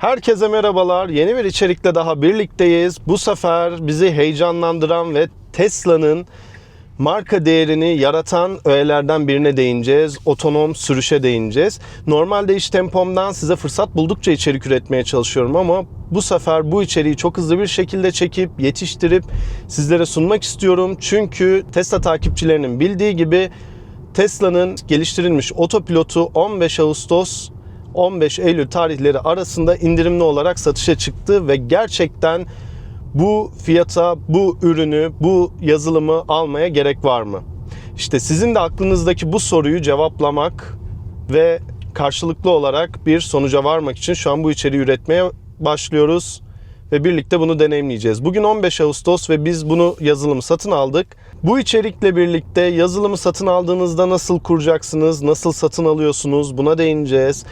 Herkese merhabalar. Yeni bir içerikle daha birlikteyiz. Bu sefer bizi heyecanlandıran ve Tesla'nın marka değerini yaratan öğelerden birine değineceğiz. Otonom sürüşe değineceğiz. Normalde iş tempomdan size fırsat buldukça içerik üretmeye çalışıyorum ama bu sefer bu içeriği çok hızlı bir şekilde çekip, yetiştirip sizlere sunmak istiyorum. Çünkü Tesla takipçilerinin bildiği gibi Tesla'nın geliştirilmiş otopilotu 15 Ağustos 15 Eylül tarihleri arasında indirimli olarak satışa çıktı ve gerçekten bu fiyata, bu ürünü, bu yazılımı almaya gerek var mı? İşte sizin de aklınızdaki bu soruyu cevaplamak ve karşılıklı olarak bir sonuca varmak için şu an bu içeriği üretmeye başlıyoruz ve birlikte bunu deneyimleyeceğiz. Bugün 15 Ağustos ve biz bunu yazılımı satın aldık. Bu içerikle birlikte yazılımı satın aldığınızda nasıl kuracaksınız, nasıl satın alıyorsunuz buna değineceğiz.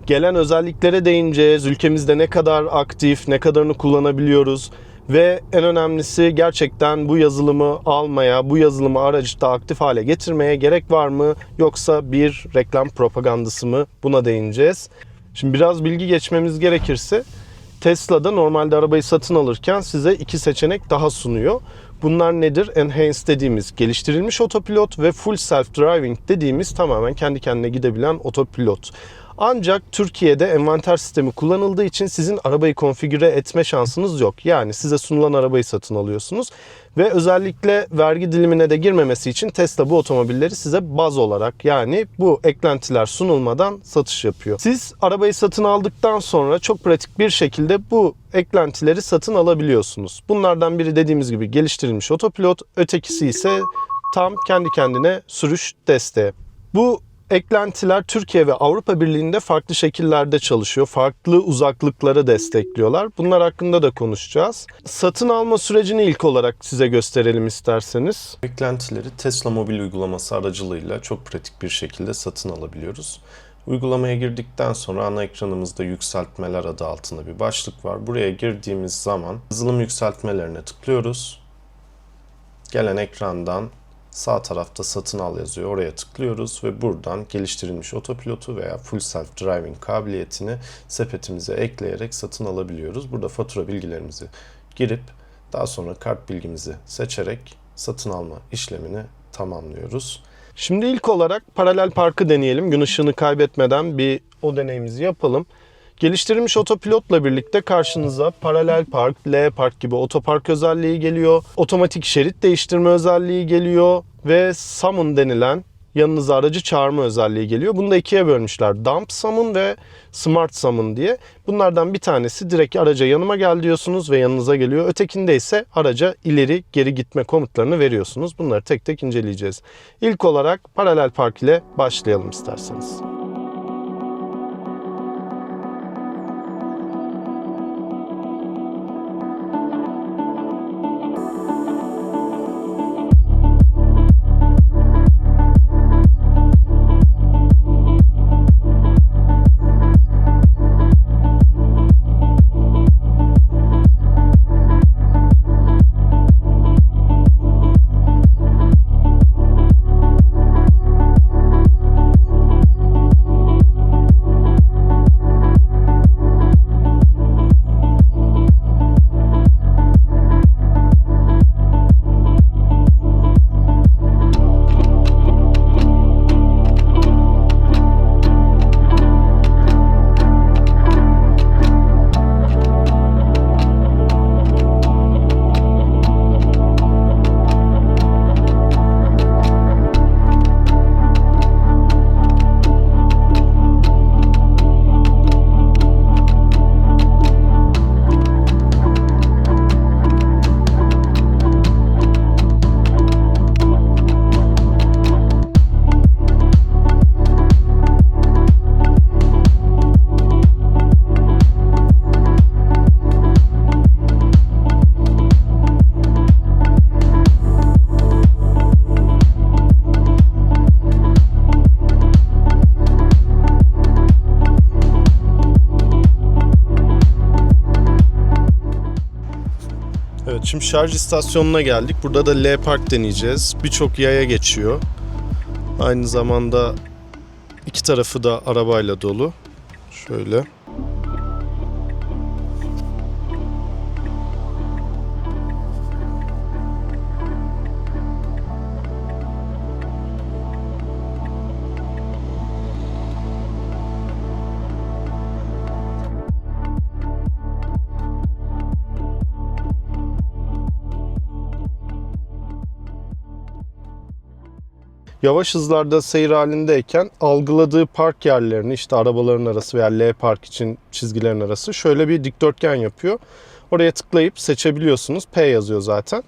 Gelen özelliklere değineceğiz. Ülkemizde ne kadar aktif, ne kadarını kullanabiliyoruz ve en önemlisi gerçekten bu yazılımı almaya, bu yazılımı aracıda aktif hale getirmeye gerek var mı? Yoksa bir reklam propagandası mı? Buna değineceğiz. Şimdi biraz bilgi geçmemiz gerekirse Tesla'da normalde arabayı satın alırken size iki seçenek daha sunuyor. Bunlar nedir? Enhanced dediğimiz geliştirilmiş otopilot ve Full Self Driving dediğimiz tamamen kendi kendine gidebilen otopilot. Ancak Türkiye'de envanter sistemi kullanıldığı için sizin arabayı konfigüre etme şansınız yok. Yani size sunulan arabayı satın alıyorsunuz ve özellikle vergi dilimine de girmemesi için Tesla bu otomobilleri size baz olarak, yani bu eklentiler sunulmadan satış yapıyor. Siz arabayı satın aldıktan sonra çok pratik bir şekilde bu eklentileri satın alabiliyorsunuz. Bunlardan biri dediğimiz gibi geliştirilmiş otopilot, ötekisi ise tam kendi kendine sürüş desteği. Bu eklentiler Türkiye ve Avrupa Birliği'nde farklı şekillerde çalışıyor. Farklı uzaklıkları destekliyorlar. Bunlar hakkında da konuşacağız. Satın alma sürecini ilk olarak size gösterelim isterseniz. Eklentileri Tesla mobil uygulaması aracılığıyla çok pratik bir şekilde satın alabiliyoruz. Uygulamaya girdikten sonra ana ekranımızda yükseltmeler adı altında bir başlık var. Buraya girdiğimiz zaman yazılım yükseltmelerine tıklıyoruz. Gelen ekrandan sağ tarafta satın al yazıyor. Oraya tıklıyoruz ve buradan geliştirilmiş otopilotu veya full self driving kabiliyetini sepetimize ekleyerek satın alabiliyoruz. Burada fatura bilgilerimizi girip daha sonra kart bilgimizi seçerek satın alma işlemini tamamlıyoruz. Şimdi ilk olarak paralel parkı deneyelim. Gün ışığını kaybetmeden bir o deneyimizi yapalım. Geliştirilmiş otopilotla birlikte karşınıza paralel park, L park gibi otopark özelliği geliyor. Otomatik şerit değiştirme özelliği geliyor ve summon denilen yanınıza aracı çağırma özelliği geliyor. Bunu da ikiye bölmüşler. Dump summon ve smart summon diye. Bunlardan bir tanesi direkt araca yanıma gel diyorsunuz ve yanınıza geliyor. Ötekinde ise araca ileri geri gitme komutlarını veriyorsunuz. Bunları tek tek inceleyeceğiz. İlk olarak paralel park ile başlayalım isterseniz. Evet, şimdi şarj istasyonuna geldik. Burada da L Park deneyeceğiz. Birçok yaya geçiyor. Aynı zamanda iki tarafı da arabayla dolu. Şöyle. yavaş hızlarda seyir halindeyken algıladığı park yerlerini, işte arabaların arası veya L park için çizgilerin arası, şöyle bir dikdörtgen yapıyor. Oraya tıklayıp seçebiliyorsunuz. P yazıyor zaten.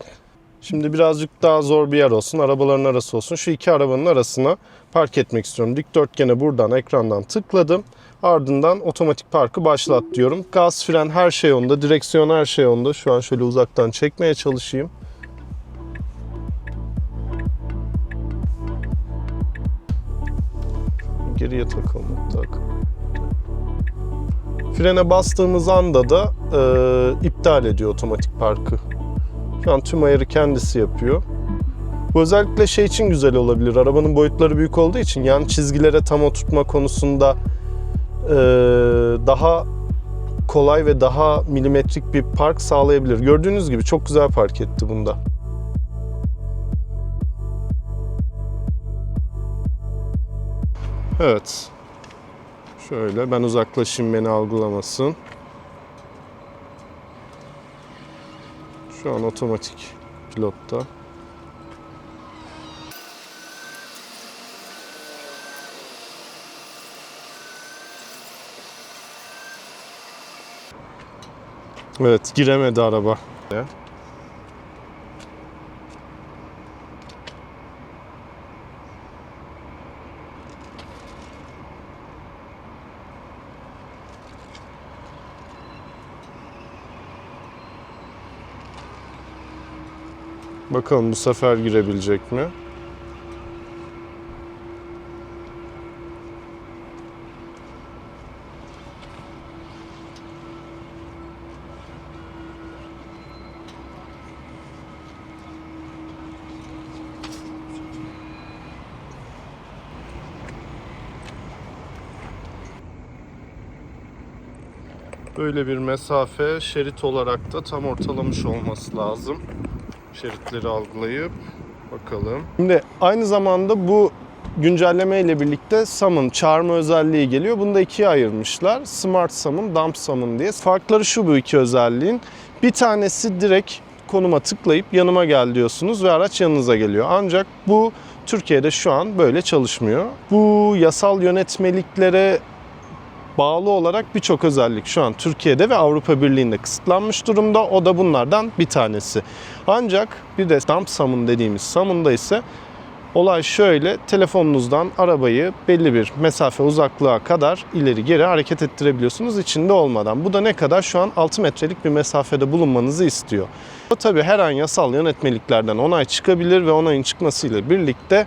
Şimdi birazcık daha zor bir yer olsun, arabaların arası olsun. Şu iki arabanın arasına park etmek istiyorum. Dikdörtgene buradan ekrandan tıkladım. Ardından otomatik parkı başlat diyorum. Gaz, fren her şey onda, direksiyon her şey onda. Şu an şöyle uzaktan çekmeye çalışayım. Geriye takalım. Frene bastığımız anda da iptal ediyor otomatik parkı. Şu an tüm ayarı kendisi yapıyor. Bu özellikle şey için güzel olabilir. Arabanın boyutları büyük olduğu için yan çizgilere tam oturtma konusunda daha kolay ve daha milimetrik bir park sağlayabilir. Gördüğünüz gibi çok güzel park etti bunda. Evet. Şöyle ben uzaklaşayım, beni algılamasın. Şu an otomatik pilotta. Evet, giremedi araba. Bakalım bu sefer girebilecek mi? Böyle bir mesafe şerit olarak da tam ortalamış olması lazım. Şeritleri algılayıp bakalım. Şimdi aynı zamanda bu güncelleme ile birlikte Summon çağırma özelliği geliyor. Bunu da ikiye ayırmışlar. Smart Summon, Dumb Summon diye. Farkları şu bu iki özelliğin. Bir tanesi direkt konuma tıklayıp yanıma gel diyorsunuz ve araç yanınıza geliyor. Ancak bu Türkiye'de şu an böyle çalışmıyor. Bu yasal yönetmeliklere bağlı olarak birçok özellik şu an Türkiye'de ve Avrupa Birliği'nde kısıtlanmış durumda. O da bunlardan bir tanesi. Ancak bir de Dumb Summon dediğimiz Summon'da ise olay şöyle: telefonunuzdan arabayı belli bir mesafe uzaklığa kadar ileri geri hareket ettirebiliyorsunuz içinde olmadan. Bu da ne kadar? Şu an 6 metrelik bir mesafede bulunmanızı istiyor. Tabii her an yasal yönetmeliklerden onay çıkabilir ve onayın çıkmasıyla birlikte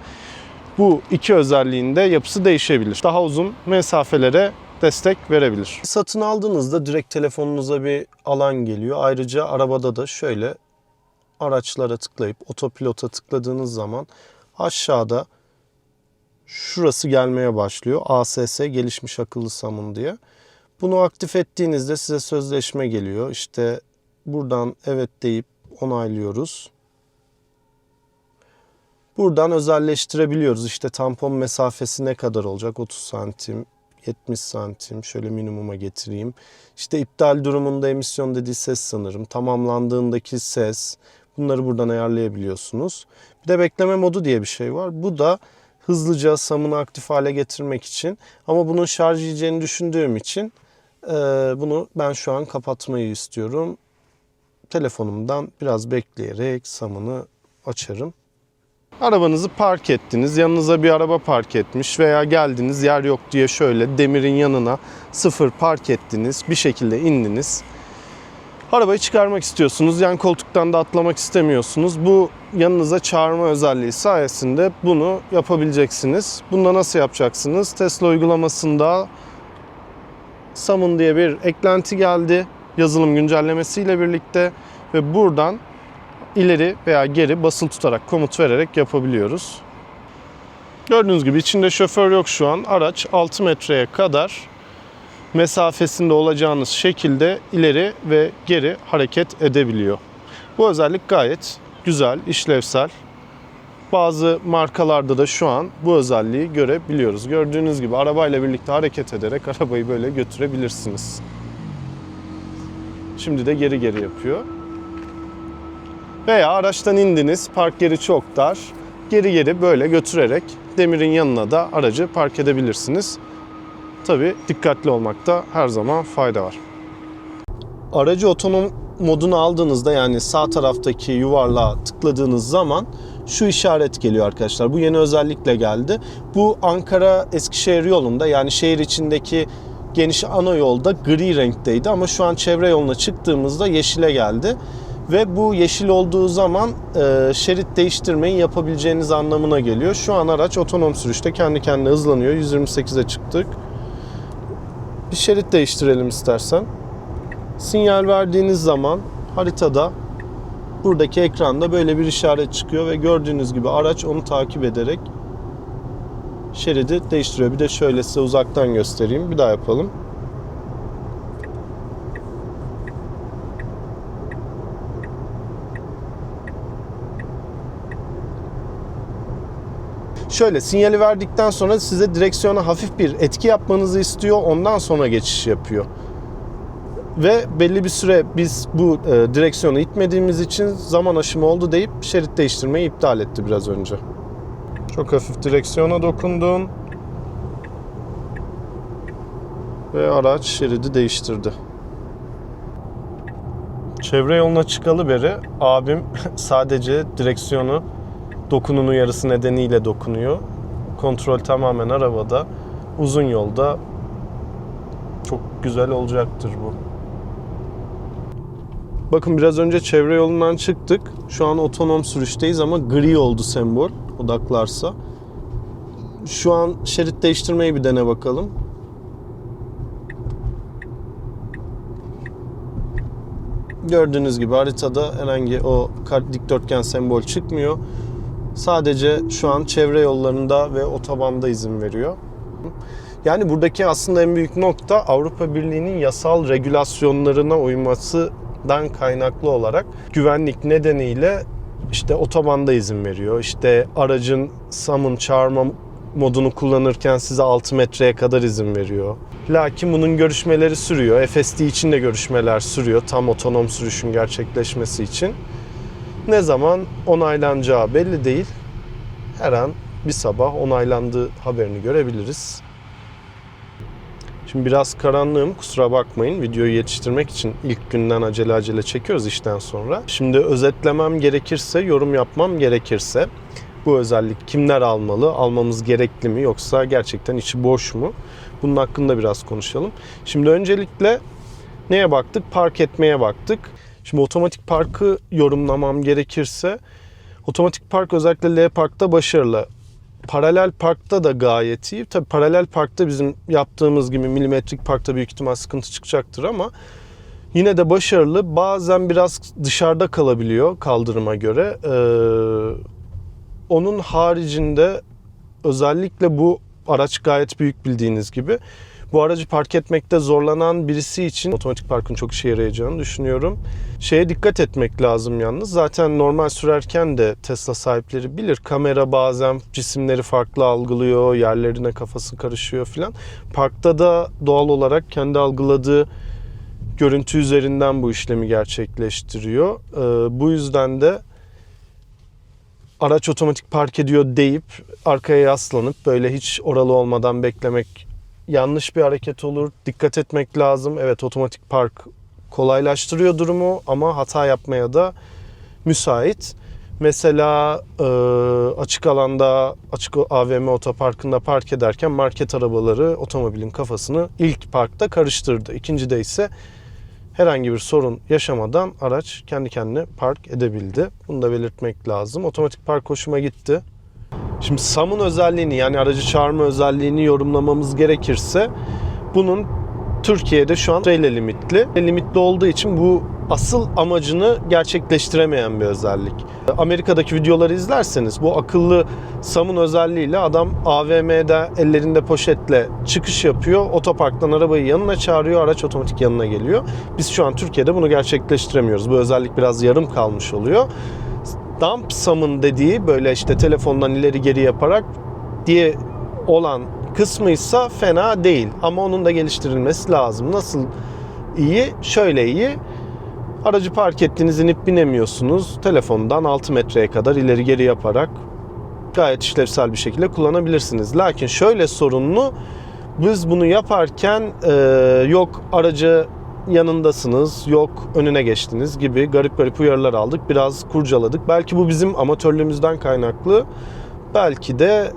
bu iki özelliğin de yapısı değişebilir. Daha uzun mesafelere destek verebilir. Satın aldığınızda direkt telefonunuza bir alan geliyor. Ayrıca arabada da şöyle araçlara tıklayıp otopilota tıkladığınız zaman aşağıda şurası gelmeye başlıyor. ASS, gelişmiş akıllı Summon diye. Bunu aktif ettiğinizde size sözleşme geliyor. İşte buradan evet deyip onaylıyoruz. Buradan özelleştirebiliyoruz. İşte tampon mesafesi ne kadar olacak? 30 santim, 70 santim. Şöyle minimuma getireyim. İşte iptal durumunda emisyon dediği ses sanırım. Tamamlandığındaki ses. Bunları buradan ayarlayabiliyorsunuz. Bir de bekleme modu diye bir şey var. Bu da hızlıca Summon'ı aktif hale getirmek için. Ama bunun şarj yiyeceğini düşündüğüm için bunu ben şu an kapatmayı istiyorum. Telefonumdan biraz bekleyerek Summon'ı açarım. Arabanızı park ettiniz, yanınıza bir araba park etmiş veya geldiniz yer yok diye şöyle demirin yanına sıfır park ettiniz, bir şekilde indiniz. Arabayı çıkarmak istiyorsunuz, yan koltuktan da atlamak istemiyorsunuz. Bu yanınıza çağırma özelliği sayesinde bunu yapabileceksiniz. Bunu da nasıl yapacaksınız? Tesla uygulamasında Summon diye bir eklenti geldi yazılım güncellemesiyle birlikte ve buradan ileri veya geri basılı tutarak komut vererek yapabiliyoruz. Gördüğünüz gibi içinde şoför yok şu an. Araç 6 metreye kadar mesafesinde olacağınız şekilde ileri ve geri hareket edebiliyor. Bu özellik gayet güzel, işlevsel. Bazı markalarda da şu an bu özelliği görebiliyoruz. Gördüğünüz gibi arabayla birlikte hareket ederek arabayı böyle götürebilirsiniz. Şimdi de geri geri yapıyor. Veya araçtan indiniz, park yeri çok dar. geri geri böyle götürerek demirin yanına da aracı park edebilirsiniz. Tabii dikkatli olmakta her zaman fayda var. Aracı otonom modunu aldığınızda, yani sağ taraftaki yuvarlağa tıkladığınız zaman şu işaret geliyor arkadaşlar. Bu yeni özellikle geldi. Bu Ankara-Eskişehir yolunda, yani şehir içindeki geniş ana yolda gri renkteydi ama şu an çevre yoluna çıktığımızda yeşile geldi. Ve bu yeşil olduğu zaman şerit değiştirmeyi yapabileceğiniz anlamına geliyor. Şu an araç otonom sürüşte kendi kendine hızlanıyor. 128'e çıktık. Bir şerit değiştirelim istersen. Sinyal verdiğiniz zaman haritada, buradaki ekranda böyle bir işaret çıkıyor ve gördüğünüz gibi araç onu takip ederek şeridi değiştiriyor. Bir de şöyle size uzaktan göstereyim. Bir daha yapalım. Şöyle sinyali verdikten sonra size direksiyona hafif bir etki yapmanızı istiyor. Ondan sonra geçiş yapıyor. Ve belli bir süre biz bu direksiyonu itmediğimiz için zaman aşımı oldu deyip şerit değiştirmeyi iptal etti biraz önce. Çok hafif direksiyona dokundun. Ve araç şeridi değiştirdi. Çevre yoluna çıkalı beri abim sadece direksiyonu dokunun uyarısı nedeniyle dokunuyor. Kontrol tamamen arabada. Uzun yolda çok güzel olacaktır bu. Bakın biraz önce çevre yolundan çıktık. Şu an otonom sürüşteyiz ama gri oldu sembol odaklarsa. Şu an şerit değiştirmeyi bir dene bakalım. Gördüğünüz gibi haritada herhangi o dikdörtgen sembol çıkmıyor. Sadece şu an çevre yollarında ve otobanda izin veriyor. Yani buradaki aslında en büyük nokta Avrupa Birliği'nin yasal regülasyonlarına uymasından kaynaklı olarak güvenlik nedeniyle işte otobanda izin veriyor. İşte aracın summon çağırma modunu kullanırken size 6 metreye kadar izin veriyor. Lakin bunun görüşmeleri sürüyor. FSD için de görüşmeler sürüyor tam otonom sürüşün gerçekleşmesi için. Ne zaman onaylanacağı belli değil. Her an bir sabah onaylandığı haberini görebiliriz. Şimdi biraz karanlığım, kusura bakmayın. Videoyu yetiştirmek için ilk günden acele çekiyoruz işten sonra. Şimdi özetlemem gerekirse, yorum yapmam gerekirse bu özellik kimler almalı, almamız gerekli mi yoksa gerçekten içi boş mu? Bunun hakkında biraz konuşalım. Şimdi öncelikle neye baktık? Park etmeye baktık. Şimdi otomatik parkı yorumlamam gerekirse, otomatik park özellikle L parkta başarılı. Paralel parkta da gayet iyi. Tabii paralel parkta bizim yaptığımız gibi milimetrik parkta büyük ihtimal sıkıntı çıkacaktır ama yine de başarılı. Bazen biraz dışarıda kalabiliyor kaldırıma göre. Onun haricinde özellikle bu araç gayet büyük bildiğiniz gibi. Bu aracı park etmekte zorlanan birisi için otomatik parkın çok işe yarayacağını düşünüyorum. Şeye dikkat etmek lazım yalnız. Zaten normal sürerken de Tesla sahipleri bilir. Kamera bazen cisimleri farklı algılıyor, yerlerine kafası karışıyor filan. Parkta da doğal olarak kendi algıladığı görüntü üzerinden bu işlemi gerçekleştiriyor. Bu yüzden de araç otomatik park ediyor deyip arkaya yaslanıp böyle hiç oralı olmadan beklemek yanlış bir hareket olur. Dikkat etmek lazım. Evet, otomatik park kolaylaştırıyor durumu ama hata yapmaya da müsait. Mesela açık alanda, açık AVM otoparkında park ederken market arabaları otomobilin kafasını ilk parkta karıştırdı. İkincide ise herhangi bir sorun yaşamadan araç kendi kendine park edebildi. Bunu da belirtmek lazım. Otomatik park hoşuma gitti. Şimdi summon özelliğini, yani aracı çağırma özelliğini yorumlamamız gerekirse bunun Türkiye'de şu an süreyle limitli. Limitli olduğu için bu asıl amacını gerçekleştiremeyen bir özellik. Amerika'daki videoları izlerseniz bu akıllı summon özelliğiyle adam AVM'de ellerinde poşetle çıkış yapıyor. Otoparktan arabayı yanına çağırıyor. Araç otomatik yanına geliyor. Biz şu an Türkiye'de bunu gerçekleştiremiyoruz. Bu özellik biraz yarım kalmış oluyor. Dump summon dediği böyle işte telefondan ileri geri yaparak diye olan kısmıysa fena değil. Ama onun da geliştirilmesi lazım. Nasıl iyi? Şöyle iyi. Aracı park ettiniz, inip binemiyorsunuz. Telefondan 6 metreye kadar ileri geri yaparak gayet işlevsel bir şekilde kullanabilirsiniz. Lakin şöyle sorunlu, biz bunu yaparken yok aracı yanındasınız, yok önüne geçtiniz gibi garip uyarılar aldık. Biraz kurcaladık. Belki bu bizim amatörlüğümüzden kaynaklı. Belki de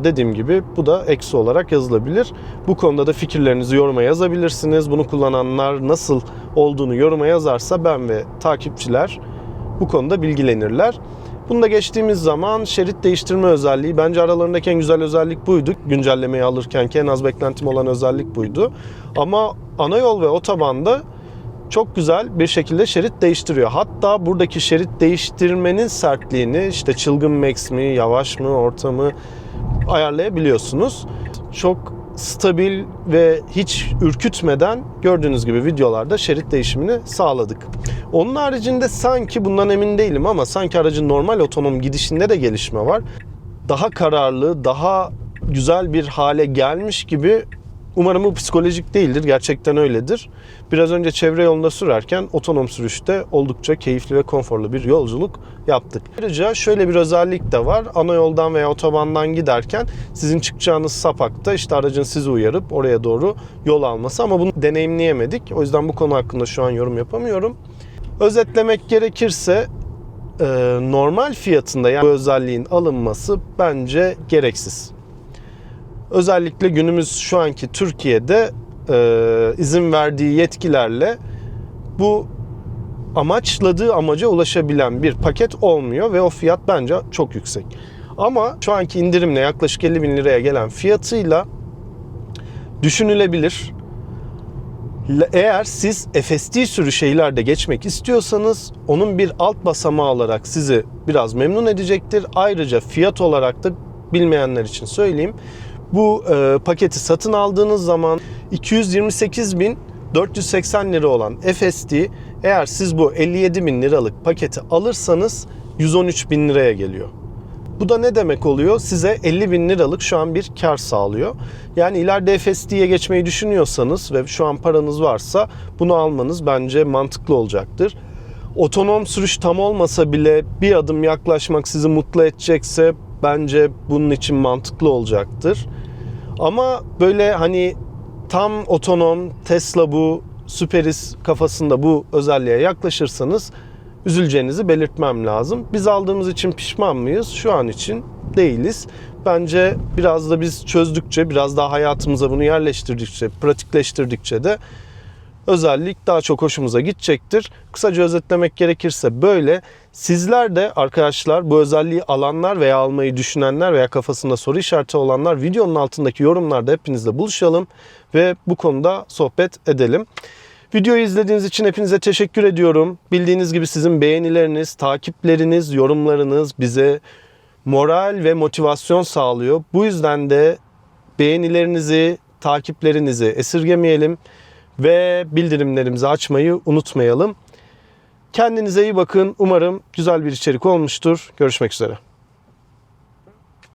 dediğim gibi bu da eksi olarak yazılabilir. Bu konuda da fikirlerinizi yoruma yazabilirsiniz. Bunu kullananlar nasıl olduğunu yoruma yazarsa ben ve takipçiler bu konuda bilgilenirler. Bunu da geçtiğimiz zaman şerit değiştirme özelliği, bence aralarındaki en güzel özellik buydu. Güncellemeyi alırkenki en az beklentim olan özellik buydu. Ama ana yol ve otobanda çok güzel bir şekilde şerit değiştiriyor. Hatta buradaki şerit değiştirmenin sertliğini, işte çılgın max mi, yavaş mı, orta mı ayarlayabiliyorsunuz. Çok stabil ve hiç ürkütmeden gördüğünüz gibi videolarda şerit değişimini sağladık. Onun haricinde sanki, bundan emin değilim ama sanki aracın normal otonom gidişinde de gelişme var. Daha kararlı, daha güzel bir hale gelmiş gibi. Umarım bu psikolojik değildir. Gerçekten öyledir. Biraz önce çevre yolunda sürerken otonom sürüşte oldukça keyifli ve konforlu bir yolculuk yaptık. Ayrıca şöyle bir özellik de var. Ana yoldan veya otobandan giderken sizin çıkacağınız sapakta işte aracın sizi uyarıp oraya doğru yol alması, ama bunu deneyimleyemedik. O yüzden bu konu hakkında şu an yorum yapamıyorum. Özetlemek gerekirse normal fiyatında yani bu özelliğin alınması bence gereksiz. Özellikle günümüz şu anki Türkiye'de izin verdiği yetkilerle bu amaçladığı amaca ulaşabilen bir paket olmuyor ve o fiyat bence çok yüksek. Ama şu anki indirimle yaklaşık 50.000 liraya gelen fiyatıyla düşünülebilir. Eğer siz FSD sürüşe ileride geçmek istiyorsanız onun bir alt basamağı olarak sizi biraz memnun edecektir. Ayrıca fiyat olarak da bilmeyenler için söyleyeyim. Bu paketi satın aldığınız zaman 228.480 lira olan FSD, eğer siz bu 57.000 liralık paketi alırsanız 113.000 liraya geliyor. Bu da ne demek oluyor? Size 50.000 liralık şu an bir kar sağlıyor. Yani ileride FSD'ye geçmeyi düşünüyorsanız ve şu an paranız varsa bunu almanız bence mantıklı olacaktır. Otonom sürüş tam olmasa bile bir adım yaklaşmak sizi mutlu edecekse bence bunun için mantıklı olacaktır. Ama böyle hani tam otonom, Tesla bu, süperiz kafasında bu özelliğe yaklaşırsanız üzüleceğinizi belirtmem lazım. Biz aldığımız için pişman mıyız? Şu an için değiliz. Bence biraz da biz çözdükçe, biraz daha hayatımıza bunu yerleştirdikçe, pratikleştirdikçe de özellik daha çok hoşumuza gidecektir. Kısaca özetlemek gerekirse böyle. Sizler de arkadaşlar bu özelliği alanlar veya almayı düşünenler veya kafasında soru işareti olanlar videonun altındaki yorumlarda hepinizle buluşalım ve bu konuda sohbet edelim. Videoyu izlediğiniz için hepinize teşekkür ediyorum. Bildiğiniz gibi sizin beğenileriniz, takipleriniz, yorumlarınız bize moral ve motivasyon sağlıyor. Bu yüzden de beğenilerinizi, takiplerinizi esirgemeyelim ve bildirimlerimizi açmayı unutmayalım. Kendinize iyi bakın. Umarım güzel bir içerik olmuştur. Görüşmek üzere.